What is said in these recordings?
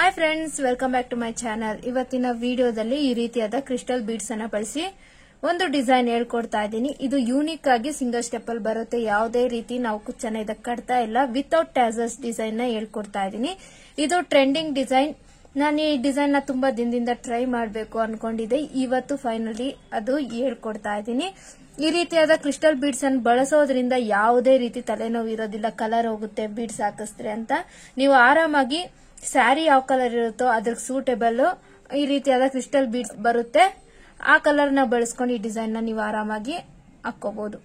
Hi friends, welcome back to my channel. ಇವತ್ತಿನ ವಿಡಿಯೋದಲ್ಲಿ ಈ ರೀತಿಯಾದ ಕ್ರಿಸ್ಟಲ್ ಬೀಡ್ಸ್ ಅನ್ನ ಬಳಸಿ ಒಂದು ಡಿಸೈನ್ ಹೇಳ್ಕೊಡ್ತಾ ಇದ್ದೀನಿ. ಇದು ಯೂನಿಕ್ ಆಗಿ ಸಿಂಗಲ್ ಸ್ಟೆಪ್ ಅಲ್ಲಿ ಬರುತ್ತೆ. ಯಾವುದೇ ರೀತಿ ನಾವು ಕುಚ್ಚನ್ನ ಇದಕ್ಕೆ ಕಟ್ತಾ ಇಲ್ಲ. ವಿತೌಟ್ ಟ್ಯಾಸಲ್ಸ್ ಡಿಸೈನ್ ನ ಹೇಳ್ಕೊಡ್ತಾ ಇದ್ದೀನಿ. ಇದು ಟ್ರೆಂಡಿಂಗ್ ಡಿಸೈನ್. ನಾನು ಈ ಡಿಸೈನ್ ನ ತುಂಬಾ ದಿನದಿಂದ ಟ್ರೈ ಮಾಡಬೇಕು ಅನ್ಕೊಂಡಿದ್ದೆ. ಇವತ್ತು ಫೈನಲಿ ಅದು ಹೇಳ್ಕೊಡ್ತಾ ಇದ್ದೀನಿ. ಈ ರೀತಿಯಾದ ಕ್ರಿಸ್ಟಲ್ ಬೀಡ್ಸ್ ಅನ್ನು ಬಳಸೋದ್ರಿಂದ ಯಾವುದೇ ರೀತಿ ತಲೆನೋವು ಇರೋದಿಲ್ಲ. ಕಲರ್ ಹೋಗುತ್ತೆ ಬೀಡ್ಸ್ ಹಾಕಿಸ್ತ್ರೆ ಅಂತ. ನೀವು ಆರಾಮಾಗಿ ಸ್ಯಾರಿ ಯಾವ ಕಲರ್ ಇರುತ್ತೋ ಅದ್ರಿಗೆ ಸೂಟೇಬಲ್ ಈ ರೀತಿಯಾದ ಕ್ರಿಸ್ಟಲ್ ಬೀಡ್ಸ್ ಬರುತ್ತೆ. ಆ ಕಲರ್ ನ ಬಳಸ್ಕೊಂಡು ಈ ಡಿಸೈನ್ ನ ನೀವು ಆರಾಮಾಗಿ ಹಾಕೋಬಹುದು.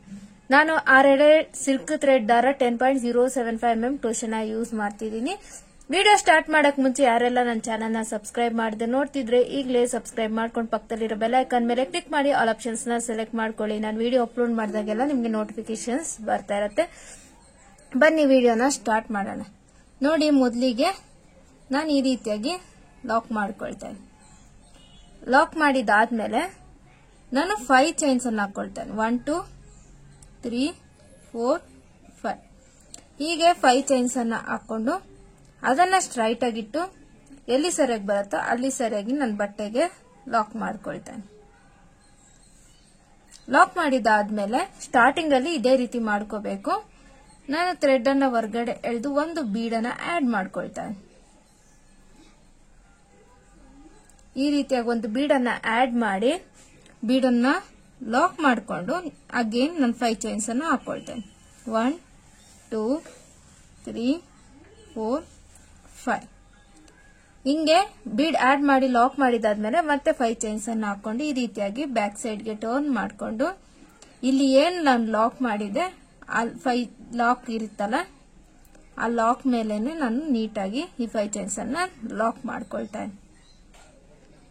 ನಾನು ಆರೆಡೆ ಸಿಲ್ಕ್ ಥ್ರೆಡ್ ದಾರ 10.075 mm ಟೋಷನ್ ಯೂಸ್ ಮಾಡ್ತಿದ್ದೀನಿ. ವಿಡಿಯೋ ಸ್ಟಾರ್ಟ್ ಮಾಡಕ್ ಮುಂಚೆ ಯಾರೆಲ್ಲ ನನ್ನ ಚಾನಲ್ ನ ಸಬ್ಸ್ಕ್ರೈಬ್ ಮಾಡದೆ ನೋಡ್ತಿದ್ರೆ ಈಗಲೇ ಸಬ್ಸ್ಕ್ರೈಬ್ ಮಾಡ್ಕೊಂಡು ಪಕ್ಕದಲ್ಲಿರೋ ಬೆಲ್ ಐಕಾನ್ ಮೇಲೆ ಕ್ಲಿಕ್ ಮಾಡಿ ಆಲ್ ಆಪ್ಷನ್ಸ್ ನ ಸೆಲೆಕ್ಟ್ ಮಾಡ್ಕೊಳ್ಳಿ. ನಾನು ವಿಡಿಯೋ ಅಪ್ಲೋಡ್ ಮಾಡಿದಾಗೆಲ್ಲ ನಿಮ್ಗೆ ನೋಟಿಫಿಕೇಶನ್ಸ್ ಬರ್ತಾ ಇರತ್ತೆ. ಬನ್ನಿ ವಿಡಿಯೋನ ಸ್ಟಾರ್ಟ್ ಮಾಡೋಣ. ನೋಡಿ, ಮೊದಲಿಗೆ ನಾನು ಈ ರೀತಿಯಾಗಿ ಲಾಕ್ ಮಾಡ್ಕೊಳ್ತೇನೆ. ಲಾಕ್ ಮಾಡಿದಾದ್ಮೇಲೆ ನಾನು 5 ಚೈನ್ಸ್ ಅನ್ನು ಹಾಕೊಳ್ತೇನೆ. 1 2 3 4 5 ಹೀಗೆ 5 ಚೈನ್ಸ್ ಅನ್ನ ಹಾಕೊಂಡು ಅದನ್ನ ಸ್ಟ್ರೈಟ್ ಆಗಿಟ್ಟು ಎಲ್ಲಿ ಸರಿಯಾಗಿ ಬರುತ್ತೋ ಅಲ್ಲಿ ಸರಿಯಾಗಿ ನನ್ನ ಬಟ್ಟೆಗೆ ಲಾಕ್ ಮಾಡ್ಕೊಳ್ತೇನೆ. ಲಾಕ್ ಮಾಡಿದಾದ್ಮೇಲೆ ಸ್ಟಾರ್ಟಿಂಗ್ ಅಲ್ಲಿ ಇದೇ ರೀತಿ ಮಾಡ್ಕೋಬೇಕು. ನಾನು ಥ್ರೆಡ್ ಅನ್ನ ಹೊರಗಡೆ ಎಳೆದು ಒಂದು ಬೀಡನ್ನ ಆಡ್ ಮಾಡ್ಕೊಳ್ತೇನೆ. ಈ ರೀತಿಯಾಗಿ ಒಂದು ಬೀಡನ್ನ ಆಡ್ ಮಾಡಿ ಬೀಡನ್ನ ಲಾಕ್ ಮಾಡಿಕೊಂಡು ಅಗೇನ್ ನಾನು 5 ಚೈನ್ಸ್ ಅನ್ನು ಹಾಕೊಳ್ತೇನೆ. 1 2 3 4 5 ಹಿಂಗೆ ಬೀಡ್ ಆಡ್ ಮಾಡಿ ಲಾಕ್ ಮಾಡಿದಾದ್ಮೇಲೆ ಮತ್ತೆ 5 ಚೈನ್ಸ್ ಅನ್ನು ಹಾಕೊಂಡು ಈ ರೀತಿಯಾಗಿ ಬ್ಯಾಕ್ ಸೈಡ್ಗೆ ಟರ್ನ್ ಮಾಡಿಕೊಂಡು ಇಲ್ಲಿ ಏನ್ ನಾನು ಲಾಕ್ ಮಾಡಿದೆ 5 ಲಾಕ್ ಇರುತ್ತಲ್ಲ ಆ ಲಾಕ್ ಮೇಲೇನೆ ನಾನು ನೀಟಾಗಿ ಈ 5 ಚೈನ್ಸ್ ಅನ್ನ ಲಾಕ್ ಮಾಡ್ಕೊಳ್ತೇನೆ.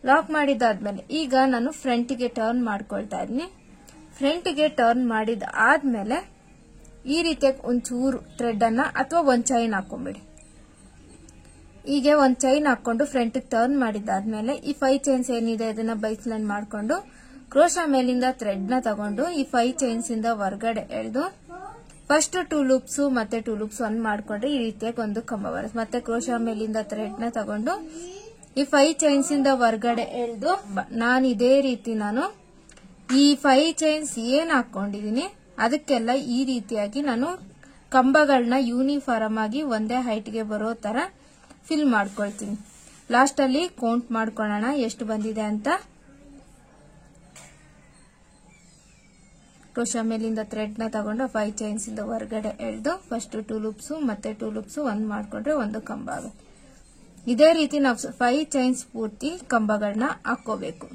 ಲಾಕ್ ಮಾಡಿದಾದ್ಮೇಲೆ ಈಗ ನಾನು ಫ್ರಂಟ್ಗೆ ಟರ್ನ್ ಮಾಡ್ಕೊಳ್ತಾ ಇದ್ದೀನಿ. ಫ್ರಂಟ್ಗೆ ಟರ್ನ್ ಮಾಡಿದ ಆದ್ಮೇಲೆ ಈ ರೀತಿಯಾಗಿ ಒಂಚೂರು ಥ್ರೆಡ್ ಅನ್ನ ಅಥವಾ ಒಂದ್ ಚೈನ್ ಹಾಕೊಂಡ್ಬಿಡಿ. ಹೀಗೆ ಒಂದ್ ಚೈನ್ ಹಾಕೊಂಡು ಫ್ರಂಟ್ ಟರ್ನ್ ಮಾಡಿದಾದ್ಮೇಲೆ ಈ 5 ಚೈನ್ಸ್ ಏನಿದೆ ಇದನ್ನ ಬೈಸ್ ಲೈನ್ ಮಾಡ್ಕೊಂಡು ಕ್ರೋಶಾ ಮೇಲಿಂದ ಥ್ರೆಡ್ ನ ತಗೊಂಡು ಈ 5 ಚೈನ್ಸ್ ಇಂದ ಹೊರಗಡೆ ಎಳೆದು ಫಸ್ಟ್ 2 ಲೂಪ್ಸ್ ಮತ್ತೆ 2 ಲೂಪ್ಸ್ ಒಂದ್ ಮಾಡ್ಕೊಂಡ್ರೆ ಈ ರೀತಿಯಾಗಿ ಒಂದು ಕಂಬ ಬರುತ್ತೆ. ಮತ್ತೆ ಕ್ರೋಶಾ ಮೇಲಿಂದ ಥ್ರೆಡ್ ನ ತಗೊಂಡು ಈ 5 ಚೈನ್ಸ್ ಇಂದ ಹೊರಗಡೆ ಎಳೆದು ನಾನು ಇದೇ ರೀತಿ ನಾನು ಈ 5 ಚೈನ್ಸ್ ಏನ್ ಹಾಕೊಂಡಿದೀನಿ ಅದಕ್ಕೆಲ್ಲ ಈ ರೀತಿಯಾಗಿ ನಾನು ಕಂಬಗಳನ್ನ ಯೂನಿಫಾರ್ಮ್ ಆಗಿ ಒಂದೇ ಹೈಟ್ ಗೆ ಬರೋ ತರ ಫಿಲ್ ಮಾಡ್ಕೊಳ್ತೀನಿ. ಲಾಸ್ಟ್ ಅಲ್ಲಿ ಕೌಂಟ್ ಮಾಡ್ಕೊಳ್ಳೋಣ ಎಷ್ಟು ಬಂದಿದೆ ಅಂತ. ಕ್ರೋಶಾ ಮೇಲಿಂದ ಥ್ರೆಡ್ ನ ತಗೊಂಡು 5 ಚೈನ್ಸ್ ಇಂದ ಹೊರಗಡೆ ಎಳೆದು ಫಸ್ಟ್ 2 ಲೂಪ್ಸ್ ಮತ್ತೆ 2 ಲೂಪ್ಸ್ ಒಂದ್ ಮಾಡ್ಕೊಂಡ್ರೆ ಒಂದು ಕಂಬ ಆಗುತ್ತೆ. ಇದೇ ರೀತಿ ನಾವು 5 ಚೈನ್ಸ್ ಪೂರ್ತಿ ಕಂಬಗಳನ್ನ ಹಾಕೋಬೇಕು.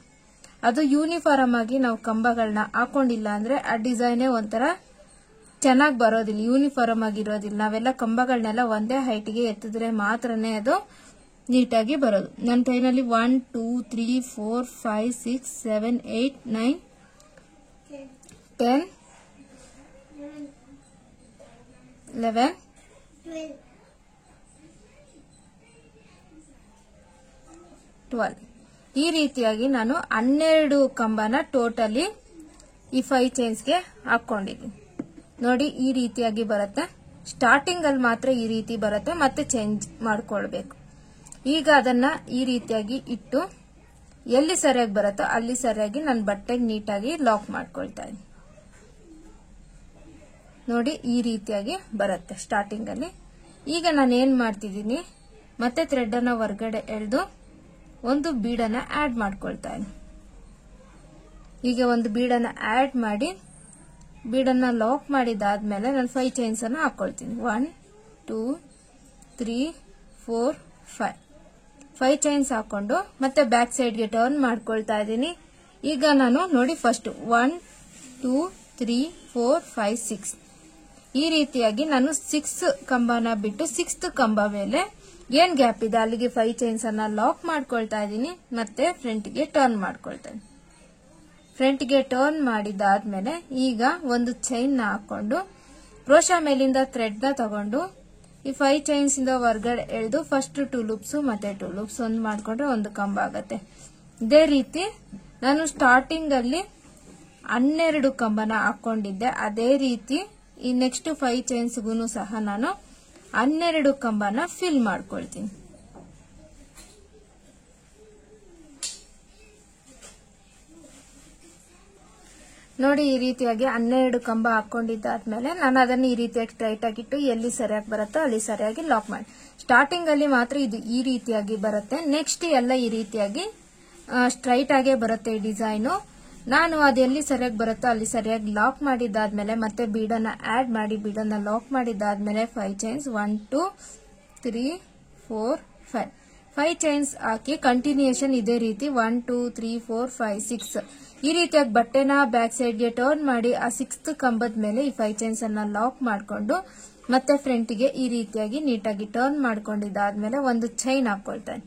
ಅದು ಯೂನಿಫಾರ್ಮ್ ಆಗಿ ನಾವು ಕಂಬಗಳನ್ನ ಹಾಕೊಂಡಿಲ್ಲ ಅಂದ್ರೆ ಆ ಡಿಸೈನೇ ಒಂಥರ ಚೆನ್ನಾಗಿ ಬರೋದಿಲ್ಲ, ಯೂನಿಫಾರ್ಮ್ ಆಗಿರೋದಿಲ್ಲ. ನಾವೆಲ್ಲ ಕಂಬಗಳನ್ನೆಲ್ಲ ಒಂದೇ ಹೈಟ್ ಗೆ ಎತ್ತಿದ್ರೆ ಮಾತ್ರನೇ ಅದು ನೀಟಾಗಿ ಬರೋದು. ನನ್ನ ಕೈನಲ್ಲಿ 1 2 3 4 5 6 7 8 9 10 11 12 ಈ ರೀತಿಯಾಗಿ ನಾನು 12 ಕಂಬನ ಟೋಟಲಿ ಈ 5 ಚೈನ್ಸ್ಗೆ ಹಾಕೊಂಡಿದ್ದೀನಿ. ನೋಡಿ, ಈ ರೀತಿಯಾಗಿ ಬರುತ್ತೆ. ಸ್ಟಾರ್ಟಿಂಗ್ ಅಲ್ಲಿ ಮಾತ್ರ ಈ ರೀತಿ ಬರುತ್ತೆ, ಮತ್ತೆ ಚೇಂಜ್ ಮಾಡ್ಕೊಳ್ಬೇಕು. ಈಗ ಅದನ್ನ ಈ ರೀತಿಯಾಗಿ ಇಟ್ಟು ಎಲ್ಲಿ ಸರಿಯಾಗಿ ಬರುತ್ತೋ ಅಲ್ಲಿ ಸರಿಯಾಗಿ ನನ್ನ ಬಟ್ಟೆಗೆ ನೀಟಾಗಿ ಲಾಕ್ ಮಾಡ್ಕೊಳ್ತಾ ಇದ್ದೀನಿ. ನೋಡಿ, ಈ ರೀತಿಯಾಗಿ ಬರುತ್ತೆ ಸ್ಟಾರ್ಟಿಂಗ್ ಅಲ್ಲಿ. ಈಗ ನಾನು ಏನ್ ಮಾಡ್ತಿದ್ದೀನಿ, ಮತ್ತೆ ಥ್ರೆಡ್ ಅನ್ನ ಹೊರಗಡೆ ಎಳೆದು ಒಂದು ಬೀಡನ್ನ ಆಡ್ ಮಾಡ್ಕೊಳ್ತಾ ಇದ್ದೀನಿ. ಈಗ ಒಂದು ಬೀಡನ್ನ ಆಡ್ ಮಾಡಿ ಬೀಡನ್ನ ಲಾಕ್ ಮಾಡಿದಾದ್ಮೇಲೆ ನಾನು 5 ಚೈನ್ಸ್ ಅನ್ನ ಹಾಕೊಳ್ತೀನಿ. 1 2 3 4 5 ಚೈನ್ಸ್ ಹಾಕೊಂಡು ಮತ್ತೆ ಬ್ಯಾಕ್ ಸೈಡ್ಗೆ ಟರ್ನ್ ಮಾಡ್ಕೊಳ್ತಾ ಇದ್ದೀನಿ. ಈಗ ನಾನು ನೋಡಿ ಫಸ್ಟ್ 1 2 3 4 5 6 ಈ ರೀತಿಯಾಗಿ ನಾನು 6 ಕಂಬನ ಬಿಟ್ಟು 6th ಕಂಬ ಮೇಲೆ ಏನ್ ಗ್ಯಾಪ್ ಇದೆ ಅಲ್ಲಿಗೆ 5 ಚೈನ್ಸ್ ಅನ್ನ ಲಾಕ್ ಮಾಡ್ಕೊಳ್ತಾ ಇದ್ದೀನಿ. ಮತ್ತೆ ಫ್ರಂಟ್ಗೆ ಟರ್ನ್ ಮಾಡ್ಕೊಳ್ತೇನೆ. ಫ್ರಂಟ್ಗೆ ಟರ್ನ್ ಮಾಡಿದಾದ್ಮೇಲೆ ಈಗ ಒಂದು ಚೈನ್ ನ ಹಾಕೊಂಡು ಕ್ರೋಶಾ ಮೇಲಿಂದ ಥ್ರೆಡ್ ನ ತಗೊಂಡು ಈ 5 ಚೈನ್ಸ್ ಇಂದ ಹೊರಗಡೆ ಎಳೆದು ಫಸ್ಟ್ 2 ಲೂಪ್ಸ್ ಮತ್ತೆ 2 ಲೂಪ್ಸ್ ಒಂದ್ ಮಾಡ್ಕೊಂಡ್ರೆ ಒಂದು ಕಂಬ ಆಗತ್ತೆ. ಇದೇ ರೀತಿ ನಾನು ಸ್ಟಾರ್ಟಿಂಗ್ ಅಲ್ಲಿ 12 ಕಂಬನ ಹಾಕೊಂಡಿದ್ದೆ. ಅದೇ ರೀತಿ ಈ ನೆಕ್ಸ್ಟ್ 5 ಚೈನ್ಸ್ಗೂ ಸಹ ನಾನು 12 ಕಂಬನ ಫಿಲ್ ಮಾಡ್ಕೊಳ್ತೀನಿ. ನೋಡಿ ಈ ರೀತಿಯಾಗಿ 12 ಕಂಬ ಹಾಕೊಂಡಿದ್ದಾದ್ಮೇಲೆ ನಾನು ಅದನ್ನು ಈ ರೀತಿಯಾಗಿ ಸ್ಟ್ರೈಟ್ ಆಗಿಟ್ಟು ಎಲ್ಲಿ ಸರಿಯಾಗಿ ಬರುತ್ತೋ ಅಲ್ಲಿ ಸರಿಯಾಗಿ ಲಾಕ್ ಮಾಡಿ. ಸ್ಟಾರ್ಟಿಂಗ್ ಅಲ್ಲಿ ಮಾತ್ರ ಇದು ಈ ರೀತಿಯಾಗಿ ಬರುತ್ತೆ, ನೆಕ್ಸ್ಟ್ ಎಲ್ಲ ಈ ರೀತಿಯಾಗಿ ಸ್ಟ್ರೈಟ್ ಆಗೇ ಬರುತ್ತೆ ಈ ಡಿಸೈನು. ನಾನು ಅದೆಲ್ಲಿ ಸರಿಯಾಗಿ ಬರುತ್ತೋ ಅಲ್ಲಿ ಸರಿಯಾಗಿ ಲಾಕ್ ಮಾಡಿದ್ದಾದ್ಮೇಲೆ ಮತ್ತೆ ಬೀಡನ್ನ ಆಡ್ ಮಾಡಿ ಬೀಡನ್ನ ಲಾಕ್ ಮಾಡಿದ್ದಾದ್ಮೇಲೆ 5 ಚೈನ್ಸ್ 1 2 3 4 5 ಚೈನ್ಸ್ ಹಾಕಿ ಕಂಟಿನ್ಯೂಯೇಷನ್ ಇದೇ ರೀತಿ 1 2 3 4 5 6 ಈ ರೀತಿಯಾಗಿ ಬಟ್ಟೆನ ಬ್ಯಾಕ್ ಸೈಡ್ಗೆ ಟರ್ನ್ ಮಾಡಿ ಆ 6th ಕಂಬದ ಮೇಲೆ ಈ 5 ಚೈನ್ಸ್ ಅನ್ನ ಲಾಕ್ ಮಾಡಿಕೊಂಡು ಮತ್ತೆ ಫ್ರಂಟ್ಗೆ ಈ ರೀತಿಯಾಗಿ ನೀಟಾಗಿ ಟರ್ನ್ ಮಾಡ್ಕೊಂಡಿದ್ದಾದ್ಮೇಲೆ ಒಂದು ಚೈನ್ ಹಾಕೊಳ್ತೇನೆ.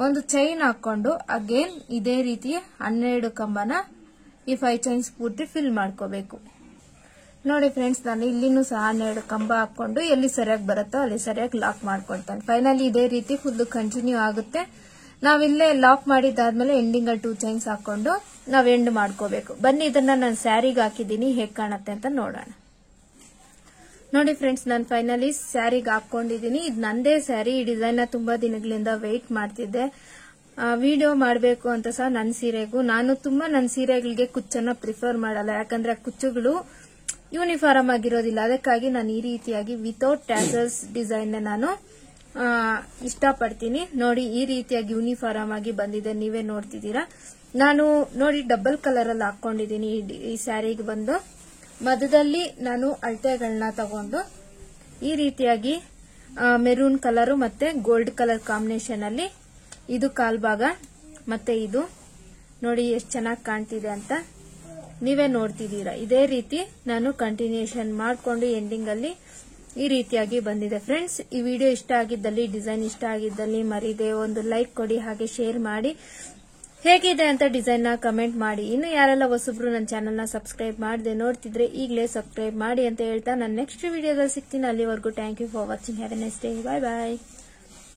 ಒಂದು ಚೈನ್ ಹಾಕೊಂಡು ಅಗೇನ್ ಇದೇ ರೀತಿ 12 ಕಂಬನ ಈ 5 ಚೈನ್ಸ್ ಪೂರ್ತಿ ಫಿಲ್ ಮಾಡ್ಕೋಬೇಕು. ನೋಡಿ ಫ್ರೆಂಡ್ಸ್, ನಾನು ಇಲ್ಲಿನೂ ಸಹ 12 ಕಂಬ ಹಾಕೊಂಡು ಎಲ್ಲಿ ಸರಿಯಾಗಿ ಬರುತ್ತೋ ಅಲ್ಲಿ ಸರಿಯಾಗಿ ಲಾಕ್ ಮಾಡ್ಕೊಳ್ತೇನೆ. ಫೈನಲಿ ಇದೇ ರೀತಿ ಫುಲ್ ಕಂಟಿನ್ಯೂ ಆಗುತ್ತೆ. ನಾವಿಲ್ಲೇ ಲಾಕ್ ಮಾಡಿದ್ದಾದ್ಮೇಲೆ ಎಂಡಿಂಗ್ ಅಲ್ಲಿ 2 ಚೈನ್ಸ್ ಹಾಕೊಂಡು ನಾವ್ ಎಂಡ್ ಮಾಡ್ಕೋಬೇಕು. ಬನ್ನಿ ಇದನ್ನ ನಾನು ಸ್ಯಾರಿಗೆ ಹಾಕಿದ್ದೀನಿ, ಹೇಗ್ ಕಾಣುತ್ತೆ ಅಂತ ನೋಡೋಣ. ನೋಡಿ ಫ್ರೆಂಡ್ಸ್, ನಾನು ಫೈನಲಿ ಸ್ಯಾರಿಗೆ ಹಾಕೊಂಡಿದ್ದೀನಿ. ಇದು ನಂದೇ ಸ್ಯಾರಿ. ಈ ಡಿಸೈನ್ ನ ತುಂಬಾ ದಿನಗಳಿಂದ ವೇಟ್ ಮಾಡ್ತಿದ್ದೆ, ವಿಡಿಯೋ ಮಾಡಬೇಕು ಅಂತ ಸಹ. ನನ್ನ ಸೀರೆಗೂ ನಾನು ತುಂಬಾ ನನ್ನ ಸೀರೆಗಳಿಗೆ ಕುಚ್ಚನ್ನ ಪ್ರಿಫರ್ ಮಾಡಲ್ಲ, ಯಾಕಂದ್ರೆ ಕುಚ್ಚುಗಳು ಯೂನಿಫಾರ್ಮ್ ಆಗಿರೋದಿಲ್ಲ. ಅದಕ್ಕಾಗಿ ನಾನು ಈ ರೀತಿಯಾಗಿ ವಿತೌಟ್ ಟ್ಯಾಸಲ್ಸ್ ಡಿಸೈನ್ ನಾನು ಇಷ್ಟಪಡ್ತೀನಿ. ನೋಡಿ ಈ ರೀತಿಯಾಗಿ ಯೂನಿಫಾರ್ಮ್ ಆಗಿ ಬಂದಿದೆ, ನೀವೇ ನೋಡ್ತಿದ್ದೀರಾ. ನಾನು ನೋಡಿ ಡಬಲ್ ಕಲರ್ ಅಲ್ಲಿ ಹಾಕೊಂಡಿದ್ದೀನಿ ಈ ಸ್ಯಾರಿಗೆ ಬಂದು. ಮಧ್ಯದಲ್ಲಿ ನಾನು ಅಳತೆಗಳನ್ನ ತಗೊಂಡು ಈ ರೀತಿಯಾಗಿ ಮೆರೂನ್ ಕಲರ್ ಮತ್ತೆ ಗೋಲ್ಡ್ ಕಲರ್ ಕಾಂಬಿನೇಷನ್ ಅಲ್ಲಿ ಇದು ಕಾಲ್ಭಾಗ ಮತ್ತೆ ಇದು ನೋಡಿ ಎಷ್ಟು ಚೆನ್ನಾಗಿ ಕಾಣ್ತಿದೆ ಅಂತ ನೀವೇ ನೋಡ್ತಿದ್ದೀರಾ. ಇದೇ ರೀತಿ ನಾನು ಕಂಟಿನ್ಯೂಷನ್ ಮಾಡಿಕೊಂಡು ಎಂಡಿಂಗ್ ಅಲ್ಲಿ ಈ ರೀತಿಯಾಗಿ ಬಂದಿದೆ. ಫ್ರೆಂಡ್ಸ್, ಈ ವಿಡಿಯೋ ಇಷ್ಟ ಆಗಿದ್ದಲ್ಲಿ, ಡಿಸೈನ್ ಇಷ್ಟ ಆಗಿದ್ದಲ್ಲಿ ಮರಿದೆ ಒಂದು ಲೈಕ್ ಕೊಡಿ, ಹಾಗೆ ಶೇರ್ ಮಾಡಿ. ಹೇಗಿದೆ ಅಂತ ಡಿಸೈನ್ ನ ಕಮೆಂಟ್ ಮಾಡಿ. ಇನ್ನು ಯಾರೆಲ್ಲ ಹೊಸಬ್ರು ನನ್ನ ಚಾನೆಲ್ ನ ಸಬ್ಸ್ಕ್ರೈಬ್ ಮಾಡದೆ ನೋಡ್ತಿದ್ರೆ ಈಗಲೇ ಸಬ್ಸ್ಕ್ರೈಬ್ ಮಾಡಿ ಅಂತ ಹೇಳ್ತಾ ನಾನು ನೆಕ್ಸ್ಟ್ ವಿಡಿಯೋದಲ್ಲಿ ಸಿಗ್ತೀನಿ. ಅಲ್ಲಿವರೆಗೂ thank you for watching. Have a nice day. Bye bye.